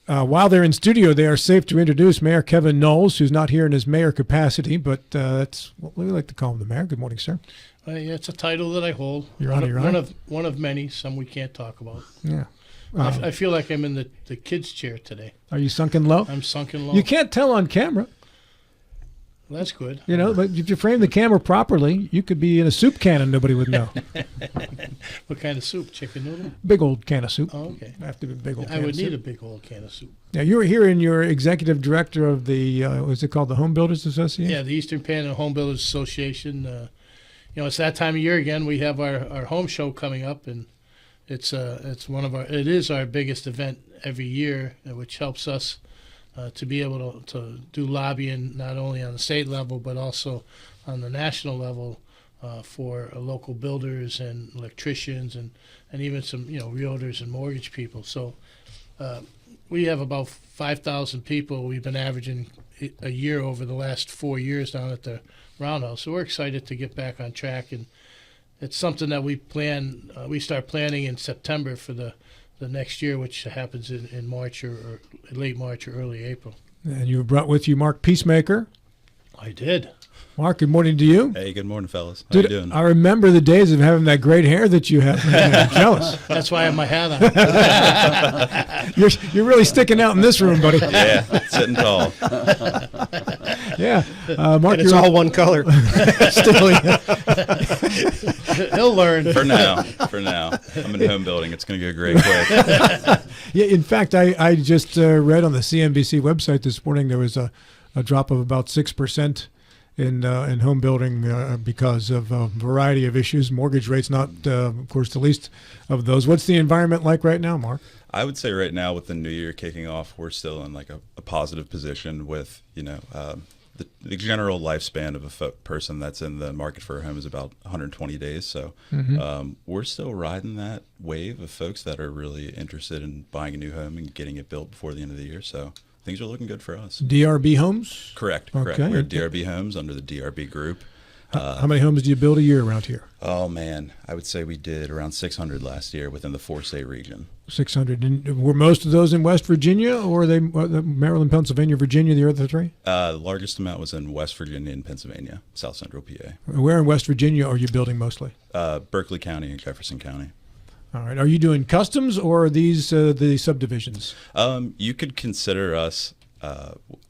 while they're in studio, they are safe to introduce Mayor Kevin Knowles, who's not here in his mayor capacity, but that's what we like to call him, the mayor. Good morning, sir. Yeah, it's a title that I hold. You're on. One of many, some we can't talk about. Yeah. I feel like I'm in the kid's chair today. Are you sunken low? I'm sunken low. You can't tell on camera. Well, that's good. You know, but if you frame the camera properly, you could be in a soup can and nobody would know. What kind of soup? Chicken noodle? Big old can of soup. Oh, okay. Have to be a big old can I would of need soup. a big old can of soup. Now, you were here in your executive director of the, what's it called, the Home Builders Association? Yeah, the Eastern Panhandle Home Builders Association. You know, it's that time of year again. We have our home show coming up, and it is our biggest event every year, which helps us to be able to do lobbying not only on the state level but also on the national level for local builders and electricians and even some realtors and mortgage people. So we have about 5,000 people. We've been averaging a year over the last 4 years down at the Roundhouse. So we're excited to get back on track, and it's something that we start planning in September for the next year, which happens in March or late March or early April. And you brought with you Mark Peacemaker. I did. Mark, good morning to you. Hey, good morning, fellas. How you doing? I remember the days of having that great hair that you have. I'm jealous. That's why I have my hat on. You're really sticking out in this room, buddy. Yeah, sitting tall. Yeah. Mark, and it's all one color. Still, he'll learn. For now. I'm in home building. It's going to go great quick. Yeah, in fact, I just read on the CNBC website this morning there was a drop of about 6% in home building because of a variety of issues. Mortgage rates not, of course, the least of those. What's the environment like right now, Mark? I would say right now with the new year kicking off, we're still in like a positive position with, the general lifespan of a person that's in the market for a home is about 120 days. So we're still riding that wave of folks that are really interested in buying a new home and getting it built before the end of the year. So things are looking good for us. DRB Homes? Correct. Okay. We're DRB Homes under the DRB group. How many homes do you build a year around here? Oh, man. I would say we did around 600 last year within the 4-state region. 600. And were most of those in West Virginia, or are they Maryland, Pennsylvania, Virginia, the other three? The largest amount was in West Virginia and Pennsylvania, South Central PA. Where in West Virginia are you building mostly? Berkeley County and Jefferson County. All right. Are you doing customs, or are these the subdivisions? You could consider us...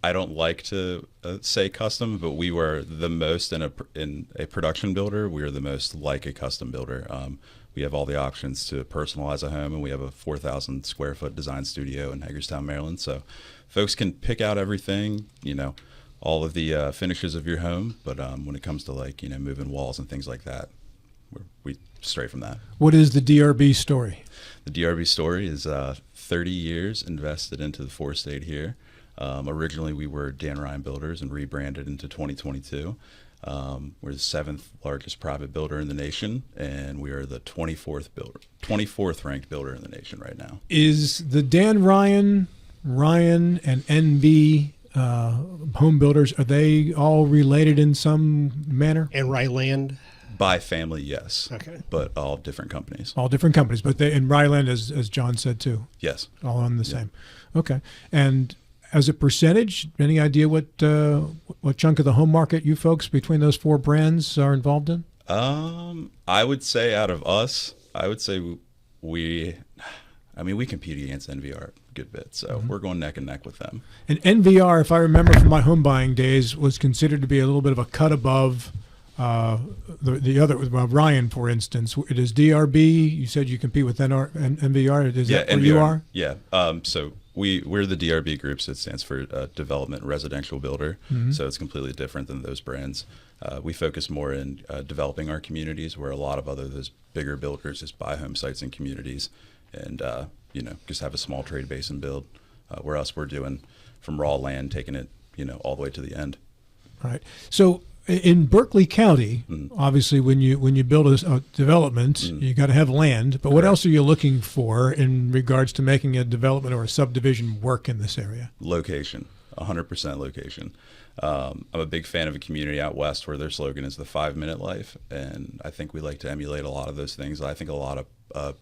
I don't like to say custom, but we were the most in a production builder. We are the most like a custom builder. We have all the options to personalize a home, and we have a 4,000 square foot design studio in Hagerstown, Maryland. So folks can pick out everything, all of the finishes of your home. But when it comes to moving walls and things like that, we stray from that. What is the DRB story? The DRB story is 30 years invested into the 4-state here. Originally, we were Dan Ryan Builders and rebranded into 2022. We're the 7th largest private builder in the nation, and we are the 24th ranked builder in the nation right now. Is the Dan Ryan, and NV home builders, are they all related in some manner? And Ryland? By family, yes. Okay. But all different companies. All different companies, but they in Ryland, as John said too. Yes. All on the same. Okay. And as a percentage, any idea what chunk of the home market you folks between those four brands are involved in? I would say out of us, we compete against NVR a good bit, so we're going neck and neck with them. And NVR, if I remember from my home buying days, was considered to be a little bit of a cut above the other, Ryan, for instance. It is DRB. You said you compete with NVR. Is that where NVR, you are? Yeah. So we're the DRB group, so it stands for Development Residential Builder. So it's completely different than those brands. We focus more in developing our communities, where a lot of those bigger builders just buy home sites and communities, and just have a small trade base and build. Where we're doing from raw land, taking it all the way to the end. Right. So in Berkeley County, obviously, when you build a development, you got to have land. But what else are you looking for in regards to making a development or a subdivision work in this area? Location, 100% location. I'm a big fan of a community out west where their slogan is the 5-minute life, and I think we like to emulate a lot of those things. I think a lot of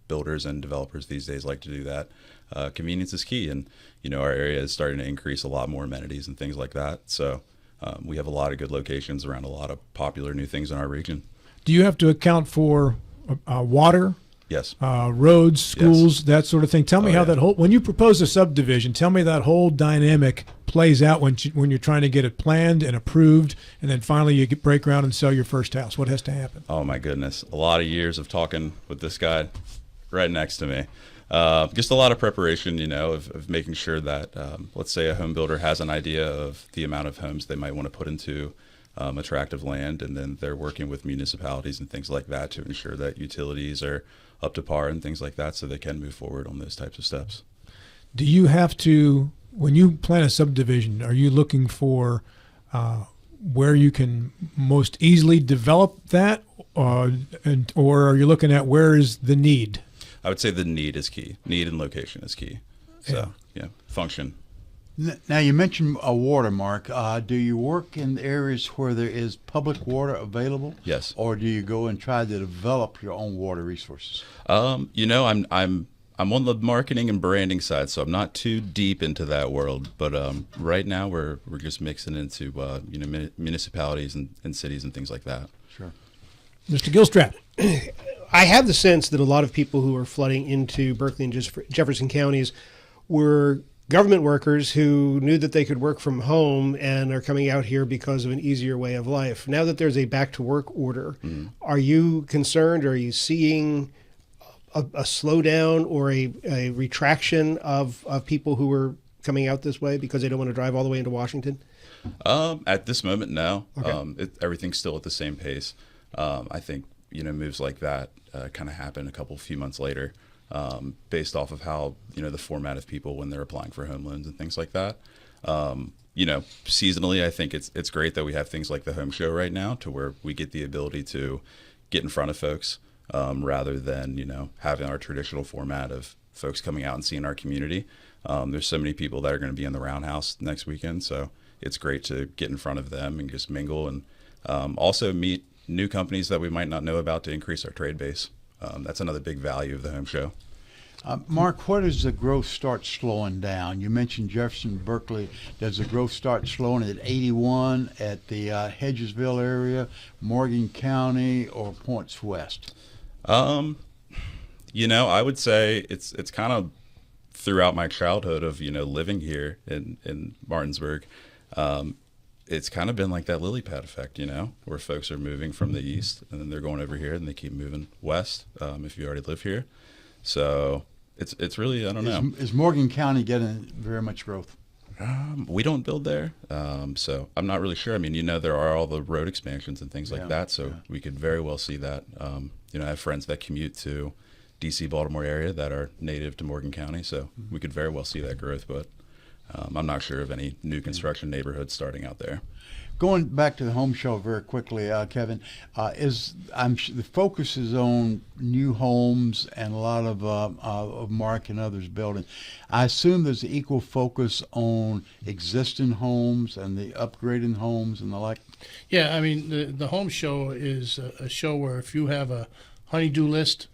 builders and developers these days like to do that. convenience is key. And, our area is starting to increase a lot more amenities and things like that. So we have a lot of good locations around a lot of popular new things in our region. Do you have to account for water, Yes. roads, schools, that sort of thing? Tell me how yeah. that whole, when you propose a subdivision, tell me that whole dynamic plays out when you're trying to get it planned and approved, and then finally you break ground and sell your first house. What has to happen? Oh my goodness. A lot of years of talking with this guy right next to me. Just a lot of preparation, of making sure that, let's say a home builder has an idea of the amount of homes they might want to put into attractive land, and then they're working with municipalities and things like that to ensure that utilities are up to par and things like that so they can move forward on those types of steps. Do you have to, when you plan a subdivision, are you looking for where you can most easily develop that, or are you looking at where is the need? I would say the need is key. Need and location is key. So, function. Now, you mentioned a watermark. Do you work in areas where there is public water available? Yes. Or do you go and try to develop your own water resources? I'm on the marketing and branding side, so I'm not too deep into that world. But right now, we're just mixing into municipalities and cities and things like that. Sure. Mr. Gilstrap. I have the sense that a lot of people who are flooding into Berkeley and Jefferson counties were government workers who knew that they could work from home and are coming out here because of an easier way of life. Now that there's a back to work order, are you concerned, or are you seeing a slowdown or a retraction of people who are coming out this way because they don't want to drive all the way into Washington? At this moment, no. Okay. Everything's still at the same pace. I think moves like that kind of happen a few months later, based off of how the format of people when they're applying for home loans and things like that. Seasonally, I think it's great that we have things like the home show right now, to where we get the ability to get in front of folks, rather than having our traditional format of folks coming out and seeing our community. There's so many people that are going to be in the Roundhouse next weekend, so it's great to get in front of them and just mingle, and also meet new companies that we might not know about to increase our trade base. That's another big value of the home show. Mark, where does the growth start slowing down? You mentioned Jefferson, Berkeley. Does the growth start slowing at 81, at the Hedgesville area, Morgan County, or points west? I would say it's kind of throughout my childhood of living here in Martinsburg. It's kind of been like that lily pad effect, where folks are moving from the east and then they're going over here and they keep moving west, if you already live here. So it's really, I don't know. Is Morgan County getting very much growth? We don't build there, so I'm not really sure. I mean, there are all the road expansions and things like that, so we could very well see that. I have friends that commute to DC, Baltimore area that are native to Morgan County, so we could very well see that growth, but I'm not sure of any new construction neighborhoods starting out there. Going back to the home show very quickly, Kevin, the focus is on new homes and a lot of Mark and others building. I assume there's equal focus on existing homes and the upgrading homes and the like. Yeah, I mean, the home show is a show where if you have a honey-do list,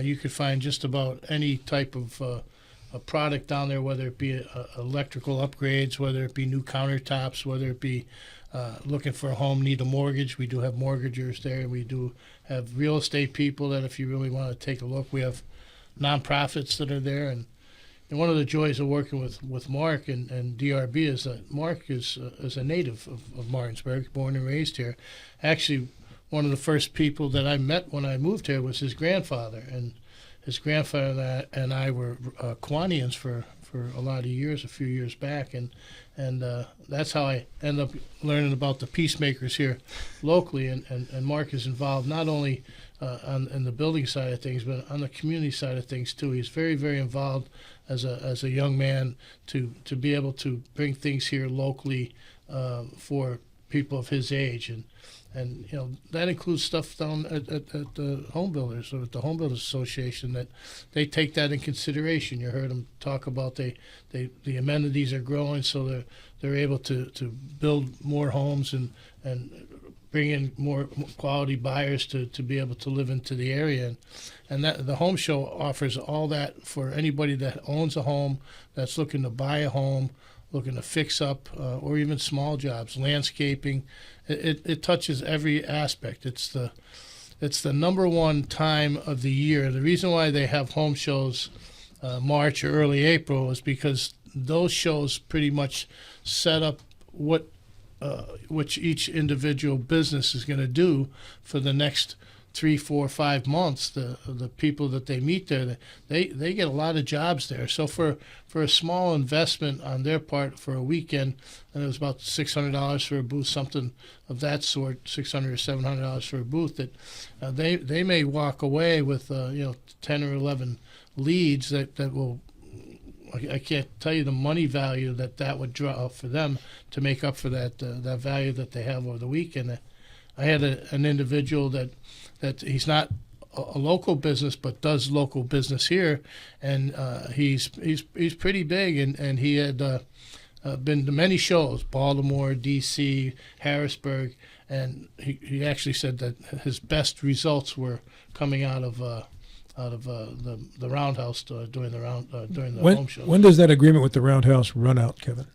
you could find just about any type of a product down there, whether it be electrical upgrades, whether it be new countertops, whether it be looking for a home, need a mortgage. We do have mortgagers there. We do have real estate people that if you really want to take a look, we have nonprofits that are there. And one of the joys of working with Mark and DRB is that Mark is a native of Martinsburg, born and raised here. Actually, one of the first people that I met when I moved here was his grandfather. And his grandfather and I were Kiwanians for a lot of years, a few years back, and that's how I ended up learning about the Peacemakers here locally. And Mark is involved not only on the building side of things, but on the community side of things too. He's very, very involved as a young man to be able to bring things here locally for people of his age, and that includes stuff down at the home builders or at the Home Builders Association, that they take that in consideration. You heard them talk about the amenities are growing, so they're able to build more homes and bring in more quality buyers to be able to live into the area, and that the home show offers all that for anybody that owns a home, that's looking to buy a home, looking to fix up, or even small jobs, landscaping. It touches every aspect. It's the number one time of the year. The reason why they have home shows March or early April is because those shows pretty much set up which each individual business is going to do for the next 3, 4, 5 months. The people that they meet there, they get a lot of jobs there. So for a small investment on their part for a weekend, and it was about $600 for a booth, something of that sort, $600 or $700 for a booth, that they may walk away with 10 or 11 leads that will. I can't tell you the money value that would draw for them to make up for that value that they have over the weekend. I had an individual that he's not a local business but does local business here, and he's pretty big, and he had been to many shows, Baltimore, D.C., Harrisburg, and he actually said that his best results were coming out of the Roundhouse during the home show. When does that agreement with the Roundhouse run out, Kevin?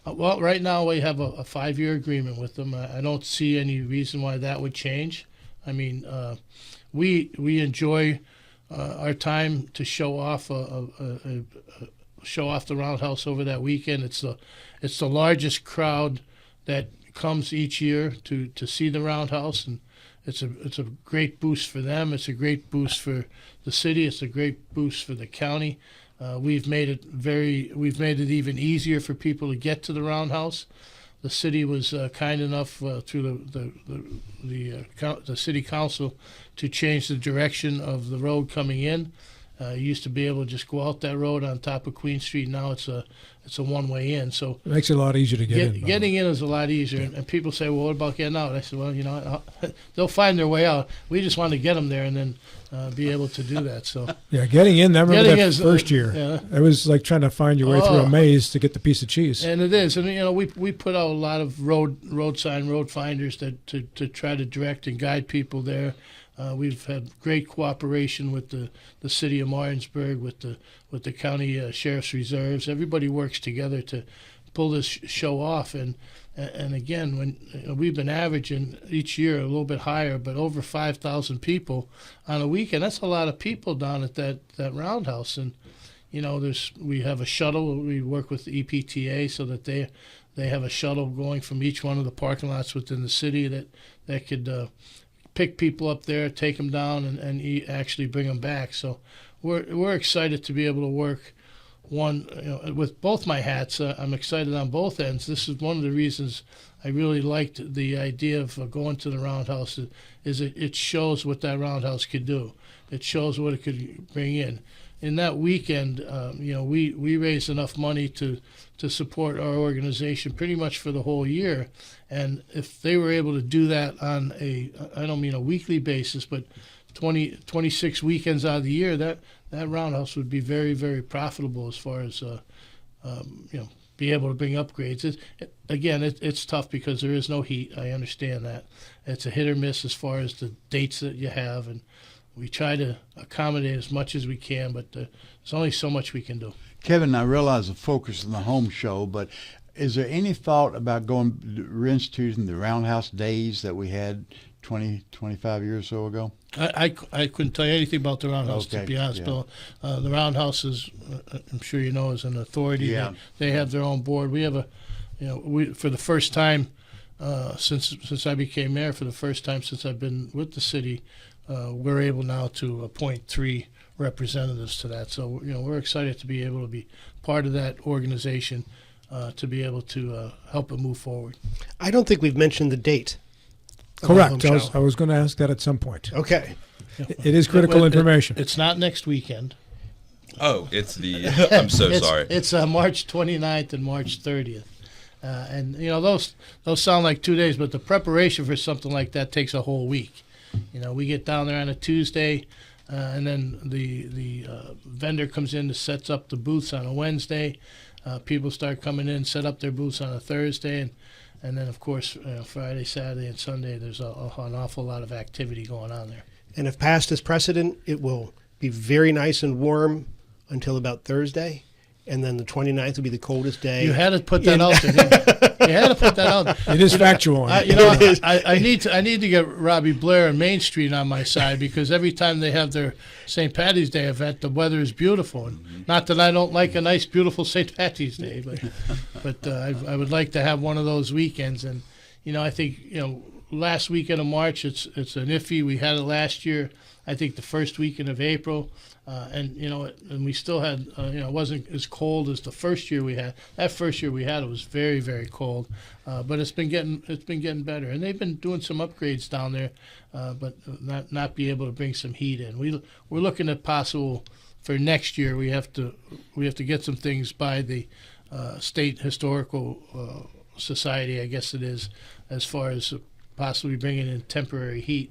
Well, right now we have a 5-year agreement with them. I don't see any reason why that would change. I mean, we enjoy our time to show off the Roundhouse over that weekend. It's the largest crowd that comes each year to see the Roundhouse, and it's a great boost for them. It's a great boost for the city. It's a great boost for the county. We've made it even easier for people to get to the Roundhouse. The city was kind enough through the city council to change the direction of the road coming in. You used to be able to just go out that road on top of Queen Street. Now it's a one-way in. So It makes it a lot easier to get in. Getting in is a lot easier. And people say, well, what about getting out? I said, well, they'll find their way out. We just want to get them there and then be able to do that. So Yeah, getting in. I remember Getting that is, first year. yeah. It was like trying to find your way through a maze to get the piece of cheese. And it is. And, we put out a lot of road finders to try to direct and guide people there. We've had great cooperation with the city of Martinsburg, with the county sheriff's reserves. Everybody works together to pull this show off. And again, when we've been averaging each year a little bit higher, but over 5,000 people on a weekend. That's a lot of people down at that Roundhouse. And we have a shuttle. We work with the EPTA so that they have a shuttle going from each one of the parking lots within the city that could pick people up there, take them down, and actually bring them back. So we're excited to be able to work with both my hats. I'm excited on both ends. This is one of the reasons I really liked the idea of going to the Roundhouse. Is it shows what that Roundhouse could do. It shows what it could bring in. In that weekend, we raised enough money to support our organization pretty much for the whole year. And if they were able to do that on I don't mean a weekly basis, but 26 weekends out of the year, that Roundhouse would be very, very profitable as far as be able to bring upgrades. It's tough because there is no heat. I understand that. It's a hit or miss as far as the dates that you have, and we try to accommodate as much as we can, but there's only so much we can do. Kevin, I realize the focus on the home show, but is there any thought about reinstituting the Roundhouse days that we had 25 years or so ago? I couldn't tell you anything about the Roundhouse, to be honest, yeah. Bill. The Roundhouse is, I'm sure you know, is an authority. Yeah. They have their own board. We have for the first time since I became mayor, for the first time since I've been with the city, we're able now to appoint 3 representatives to that. So we're excited to be able to be part of that organization, to be able to help it move forward. I don't think we've mentioned the date. of the home Correct. I show. was going to ask that at some point. Okay. It is critical information. It's not next weekend. Oh, it's the. I'm so sorry. It's March 29th and March 30th. And those sound like 2 days, but the preparation for something like that takes a whole week. We get down there on a Tuesday, and then the vendor comes in and sets up the booths on a Wednesday. People start coming in, set up their booths on a Thursday, and then of course Friday, Saturday, and Sunday there's an awful lot of activity going on there. And if past is precedent, it will be very nice and warm until about Thursday. And then the 29th will be the coldest day. You had to put that out there. Didn't you? You had to put that out there. It is factual. I need to get Robbie Blair and Main Street on my side, because every time they have their St. Patty's Day event, the weather is beautiful. And not that I don't like a nice, beautiful St. Patty's Day, but I would like to have one of those weekends. And I think last weekend of March it's an iffy. We had it last year. I think the first weekend of April. And we still had, it wasn't as cold as the first year we had. That first year we had, it was very, very cold, but it's been getting better. And they've been doing some upgrades down there, but not be able to bring some heat in. We're looking at possible for next year. We have to get some things by the State Historical Society, I guess it is, as far as possibly bringing in temporary heat.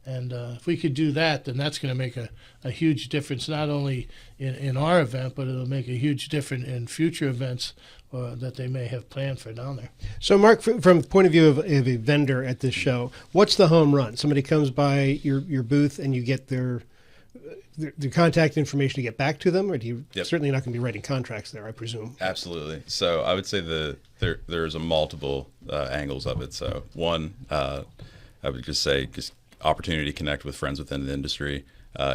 And if we could do that, then that's going to make a huge difference, not only in our event, but it'll make a huge difference in future events that they may have planned for down there. So, Mark, from the point of view of a vendor at this show, what's the home run? Somebody comes by your booth and you get their contact information to get back to them, or do you certainly not going to be writing contracts there, I presume? Absolutely. So I would say there's a multiple angles of it. So one, I would just say opportunity to connect with friends within the industry,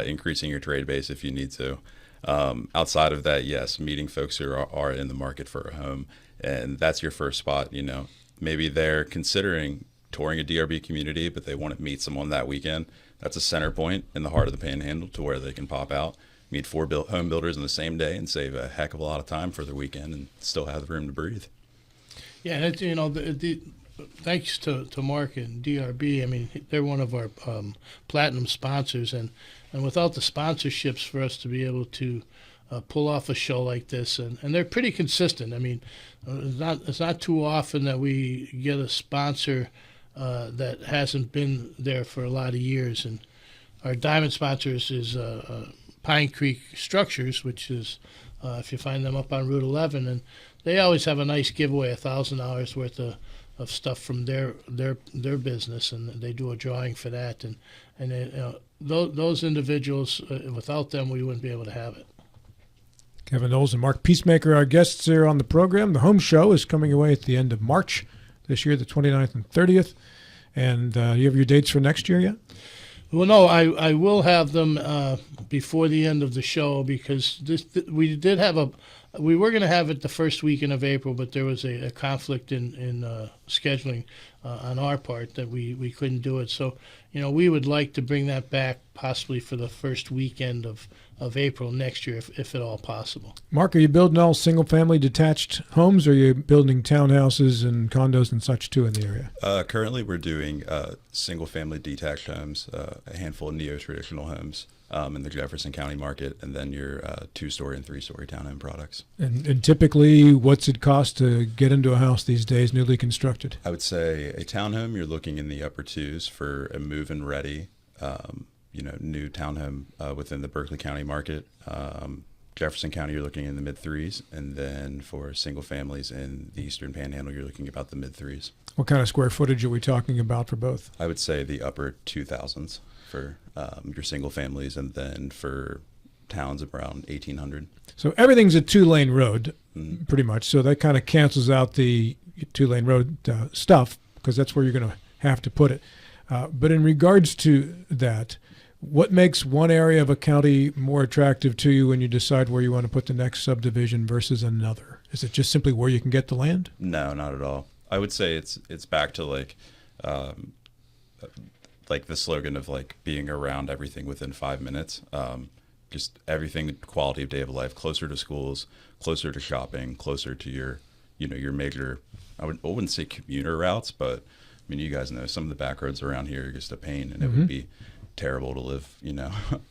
increasing your trade base if you need to. Outside of that, yes, meeting folks who are in the market for a home, and that's your first spot. Maybe they're considering touring a DRB community, but they want to meet someone that weekend. That's a center point in the heart of the Panhandle to where they can pop out, meet 4 home builders in the same day, and save a heck of a lot of time for their weekend, and still have the room to breathe. Yeah, and thanks to Mark and DRB. I mean, they're one of our platinum sponsors, and without the sponsorships for us to be able to pull off a show like this, and they're pretty consistent. I mean, it's not too often that we get a sponsor that hasn't been there for a lot of years. And our diamond sponsors is Pine Creek Structures, which is if you find them up on Route 11, and they always have a nice giveaway, $1,000 worth of stuff from their business, and they do a drawing for that. And those individuals, without them, we wouldn't be able to have it. Kevin Knowles and Mark Peacemaker, our guests here on the program. The home show is coming away at the end of March this year, the 29th and 30th. And do you have your dates for next year yet? Well, no, I will have them before the end of the show, because we were going to have it the first weekend of April, but there was a conflict in scheduling on our part that we couldn't do it. So, we would like to bring that back possibly for the first weekend of April next year, if at all possible. Mark, are you building all single-family detached homes, or are you building townhouses and condos and such too in the area? Currently, we're doing single-family detached homes, a handful of neo-traditional homes in the Jefferson County market, and then your 2-story and 3-story townhome products. And typically, what's it cost to get into a house these days, newly constructed? I would say a townhome, you're looking in the upper 2s for a move-in ready, new townhome within the Berkeley County market. Jefferson County, you're looking in the mid-3s, and then for single families in the Eastern Panhandle, you're looking about the mid-3s. What kind of square footage are we talking about for both? I would say the upper 2,000s for your single families, and then for towns around 1,800. So everything's a 2-lane road, pretty much. So that kind of cancels out the 2-lane road stuff, because that's where you're going to have to put it. But in regards to that, what makes one area of a county more attractive to you when you decide where you want to put the next subdivision versus another? Is it just simply where you can get the land? No, not at all. I would say it's back to like the slogan of like being around everything within 5 minutes. Just everything, quality of day of life, closer to schools, closer to shopping, closer to your major, I wouldn't say commuter routes, but I mean, you guys know some of the back roads around here are just a pain, and it would be terrible to live,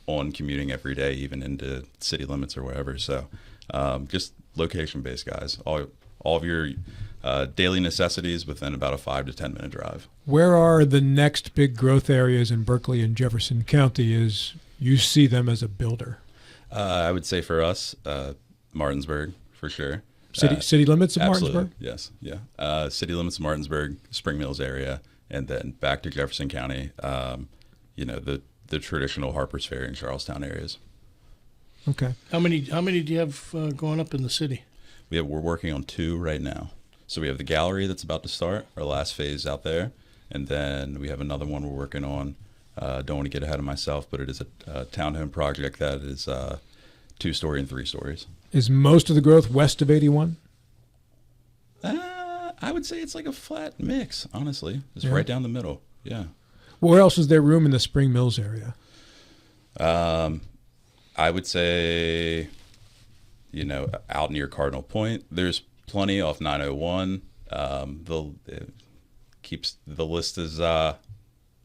on commuting every day, even into city limits or wherever. So just location-based, guys. All of your daily necessities within about a 5 to 10 minute drive. Where are the next big growth areas in Berkeley and Jefferson County as you see them as a builder? I would say for us, Martinsburg for sure. City limits of Absolutely. Martinsburg? Yes, yeah. City limits of Martinsburg, Spring Mills area, and then back to Jefferson County. The traditional Harpers Ferry and Charlestown areas. Okay. How many do you have going up in the city? We're working on 2 right now. So we have the gallery that's about to start, our last phase out there, and then we have another one we're working on. Don't want to get ahead of myself, but it is a townhome project that is 2-story and 3 stories. Is most of the growth west of 81? I would say it's like a flat mix, honestly. It's Yeah. right down the middle. Yeah. Where else is there room in the Spring Mills area? I would say, out near Cardinal Point, there's plenty off 901. The list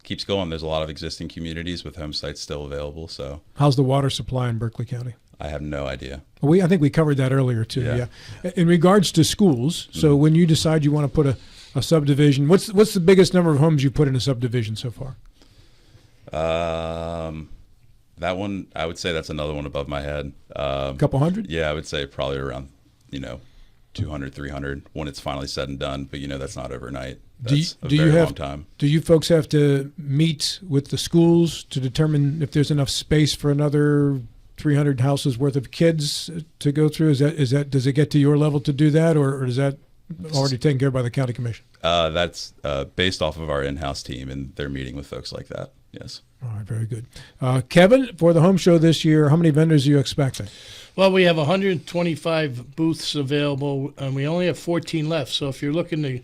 keeps going. There's a lot of existing communities with home sites still available. So How's the water supply in Berkeley County? I have no idea. I think we covered that earlier too. Yeah. Yeah. In regards to schools, so when you decide you want to put a subdivision, what's the biggest number of homes you put in a subdivision so far? That one, I would say that's another one above my head. A couple hundred? Yeah, I would say probably around, 200, 300 when it's finally said and done. But that's not overnight. That's a very long time. Do you folks have to meet with the schools to determine if there's enough space for another 300 houses worth of kids to go through? Does it get to your level to do that, or is that already taken care of by the county commission? That's based off of our in-house team, and they're meeting with folks like that. Yes. All right, very good. Kevin, for the home show this year, how many vendors are you expecting? Well, we have 125 booths available, and we only have 14 left. So if you're looking to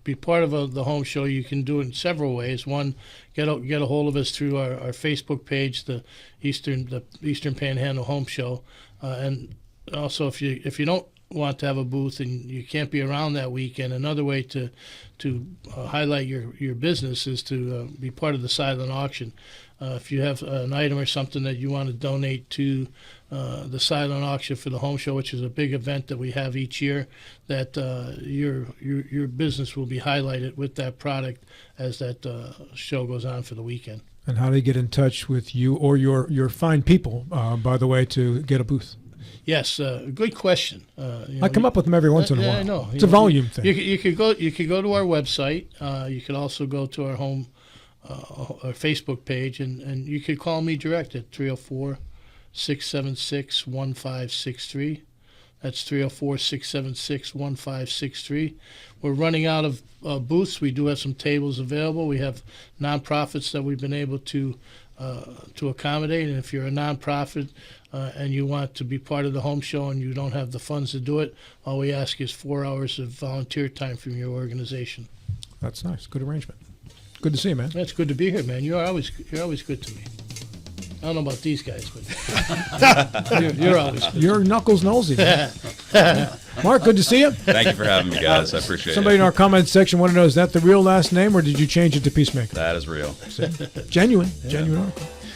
be part of the home show, you can do it in several ways. One, get a hold of us through our Facebook page, the Eastern Panhandle Home Show, and also if you don't want to have a booth and you can't be around that weekend, another way to highlight your business is to be part of the silent auction. If you have an item or something that you want to donate to the silent auction for the home show, which is a big event that we have each year, that your business will be highlighted with that product as that show goes on for the weekend. And how do they get in touch with you or your fine people, by the way, to get a booth? Yes, good question. I come up with them every once in a while. I know. It's a volume thing. You could go to our website. You could also go to our home our Facebook page, and you could call me direct at 304-676-1563. That's 304-676-1563. We're running out of booths. We do have some tables available. We have nonprofits that we've been able to accommodate. And if you're a nonprofit and you want to be part of the home show and you don't have the funds to do it, all we ask is 4 hours of volunteer time from your organization. That's nice. Good arrangement. Good to see you, man. It's good to be here, man. You're always good to me. I don't know about these guys, but you're always good. You're Knuckles Nosey, man. Mark, good to see you. Thank you for having me, guys. I appreciate Somebody it. in our comments section want to know, is that the real last name or did you change it to Peacemaker? That is real. Genuine article.